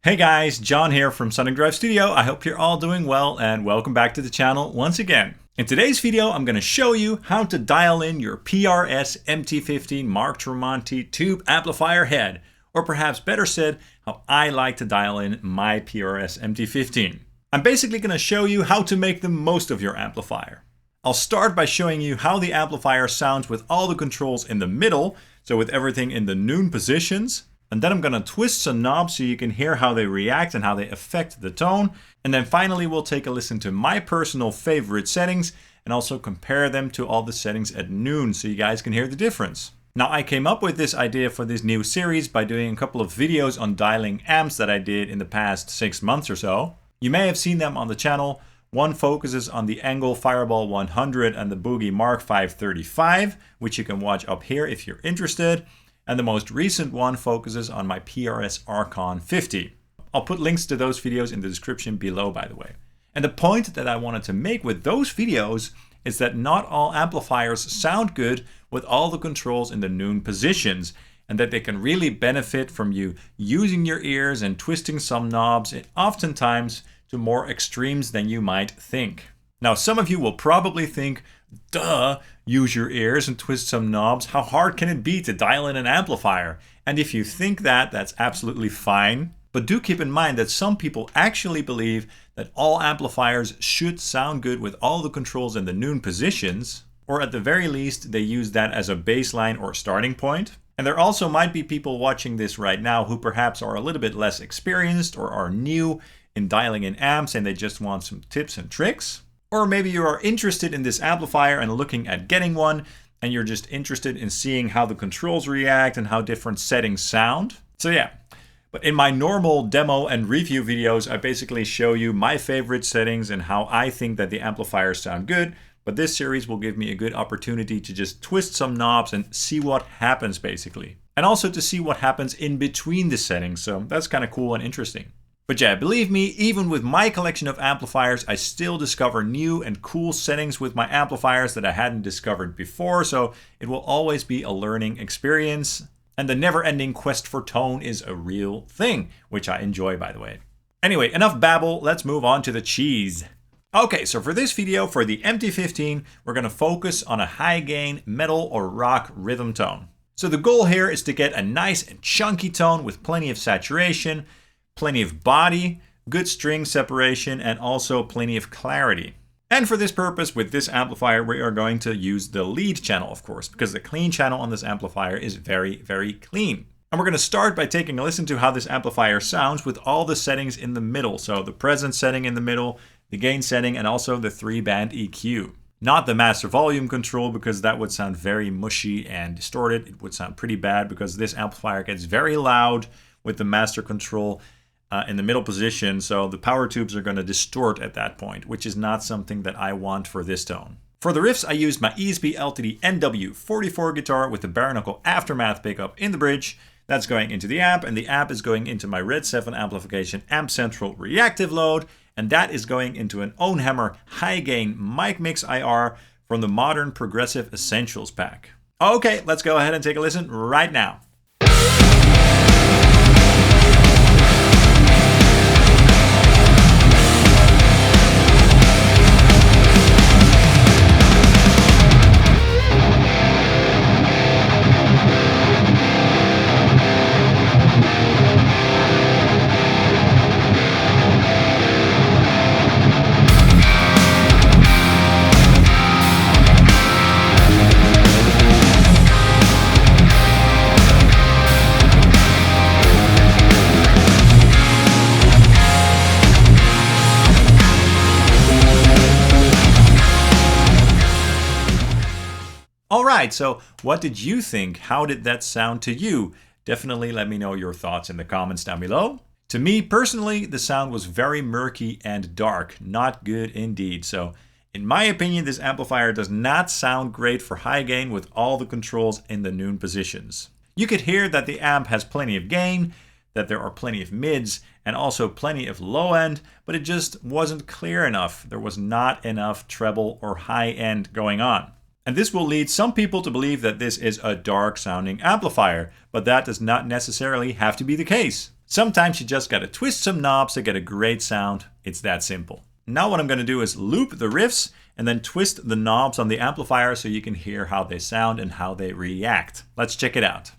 Hey guys, John here from Sonic Drive Studio. I hope you're all doing well and welcome back to the channel once again. In today's video, I'm going to show you how to dial in your PRS MT15 Mark Tremonti Tube Amplifier head, or perhaps better said, how I like to dial in my PRS MT15. I'm basically going to show you how to make the most of your amplifier. I'll start by showing you how the amplifier sounds with all the controls in the middle, so with everything in the noon positions. And then I'm going to twist some knobs so you can hear how they react and how they affect the tone. And then finally we'll take a listen to my personal favorite settings and also compare them to all the settings at noon so you guys can hear the difference. Now I came up with this idea for this new series by doing a couple of videos on dialing amps that I did in the past 6 months or so. You may have seen them on the channel. One focuses on the Angle Fireball 100 and the Boogie Mark 535, which you can watch up here if you're interested. And the most recent one focuses on my PRS Archon 50. I'll put links to those videos in the description below, by the way. And the point that I wanted to make with those videos is that not all amplifiers sound good with all the controls in the noon positions, and that they can really benefit from you using your ears and twisting some knobs, and oftentimes to more extremes than you might think. Now, some of you will probably think, duh, use your ears and twist some knobs. How hard can it be to dial in an amplifier? And if you think that, that's absolutely fine. But do keep in mind that some people actually believe that all amplifiers should sound good with all the controls in the noon positions, or at the very least, they use that as a baseline or starting point. And there also might be people watching this right now who perhaps are a little bit less experienced or are new in dialing in amps and they just want some tips and tricks. Or maybe you are interested in this amplifier and looking at getting one, and you're just interested in seeing how the controls react and how different settings sound. So yeah, but in my normal demo and review videos, I basically show you my favorite settings and how I think that the amplifiers sound good. But this series will give me a good opportunity to just twist some knobs and see what happens basically. And also to see what happens in between the settings. So that's kind of cool and interesting. But yeah, believe me, even with my collection of amplifiers, I still discover new and cool settings with my amplifiers that I hadn't discovered before, so it will always be a learning experience. And the never-ending quest for tone is a real thing, which I enjoy, by the way. Anyway, enough babble, let's move on to the cheese. Okay, so for this video, for the MT15, we're going to focus on a high-gain metal or rock rhythm tone. So the goal here is to get a nice and chunky tone with plenty of saturation, plenty of body, good string separation, and also plenty of clarity. And for this purpose, with this amplifier, we are going to use the lead channel, of course, because the clean channel on this amplifier is very, very clean. And we're going to start by taking a listen to how this amplifier sounds with all the settings in the middle. So the presence setting in the middle, the gain setting, and also the 3-band EQ. Not the master volume control, because that would sound very mushy and distorted. It would sound pretty bad because this amplifier gets very loud with the master control in the middle position, so the power tubes are going to distort at that point, which is not something that I want for this tone. For the riffs, I used my ESP LTD NW44 guitar with the bare knuckle aftermath pickup in the bridge. That's going into the amp, and the amp is going into my RedSeven Amplification Amp Central Reactive load, and that is going into an OwnHammer high gain mic mix IR from the Modern Progressive Essentials pack. Okay, let's go ahead and take a listen right now. Alright, so what did you think? How did that sound to you? Definitely let me know your thoughts in the comments down below. To me personally, the sound was very murky and dark. Not good indeed. So in my opinion, this amplifier does not sound great for high gain with all the controls in the noon positions. You could hear that the amp has plenty of gain, that there are plenty of mids, and also plenty of low end, but it just wasn't clear enough. There was not enough treble or high end going on. And this will lead some people to believe that this is a dark sounding amplifier, but that does not necessarily have to be the case. Sometimes you just gotta twist some knobs to get a great sound. It's that simple. Now what I'm gonna do is loop the riffs and then twist the knobs on the amplifier so you can hear how they sound and how they react. Let's check it out.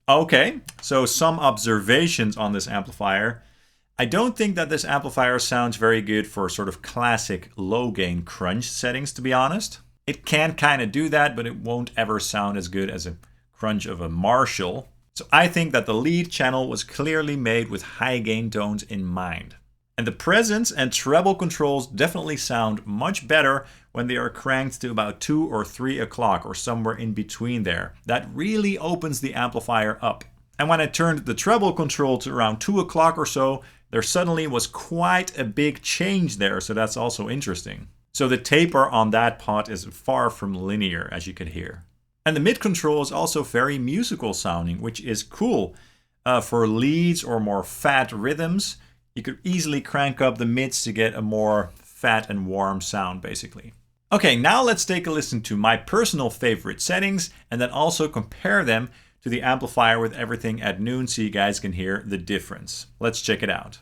Okay, so some observations on this amplifier. I don't think that this amplifier sounds very good for sort of classic low gain crunch settings, to be honest. It can kind of do that, but it won't ever sound as good as a crunch of a Marshall. So I think that the lead channel was clearly made with high gain tones in mind. And the presence and treble controls definitely sound much better when they are cranked to about 2 or 3 o'clock or somewhere in between there. That really opens the amplifier up. And when I turned the treble control to around 2 o'clock or so, there suddenly was quite a big change there, so that's also interesting. So the taper on that pot is far from linear, as you can hear. And the mid control is also very musical sounding, which is cool. For leads or more fat rhythms, you could easily crank up the mids to get a more fat and warm sound, basically. Okay, now let's take a listen to my personal favorite settings and then also compare them to the amplifier with everything at noon so you guys can hear the difference. Let's check it out.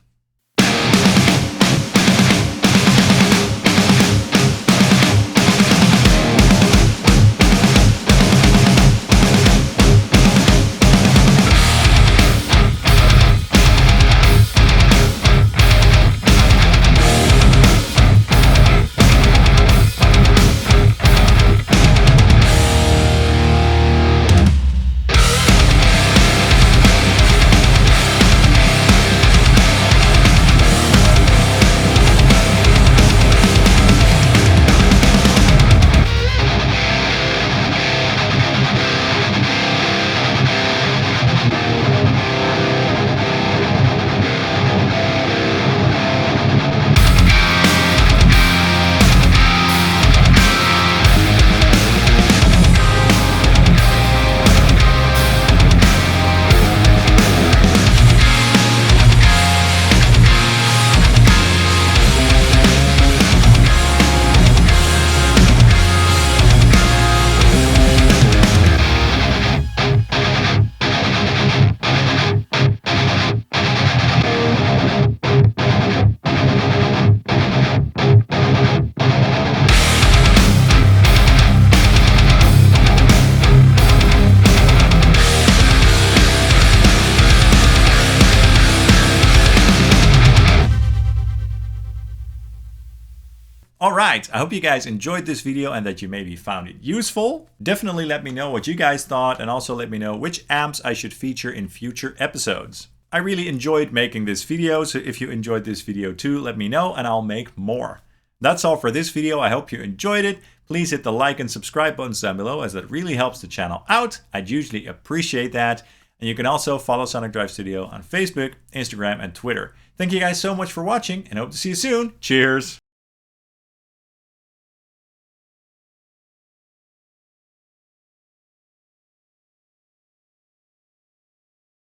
All right, I hope you guys enjoyed this video and that you maybe found it useful. Definitely let me know what you guys thought, and also let me know which amps I should feature in future episodes. I really enjoyed making this video, so if you enjoyed this video too, let me know and I'll make more. That's all for this video. I hope you enjoyed it. Please hit the like and subscribe buttons down below, as that really helps the channel out. I'd usually appreciate that. And you can also follow Sonic Drive Studio on Facebook, Instagram, and Twitter. Thank you guys so much for watching, and hope to see you soon. Cheers!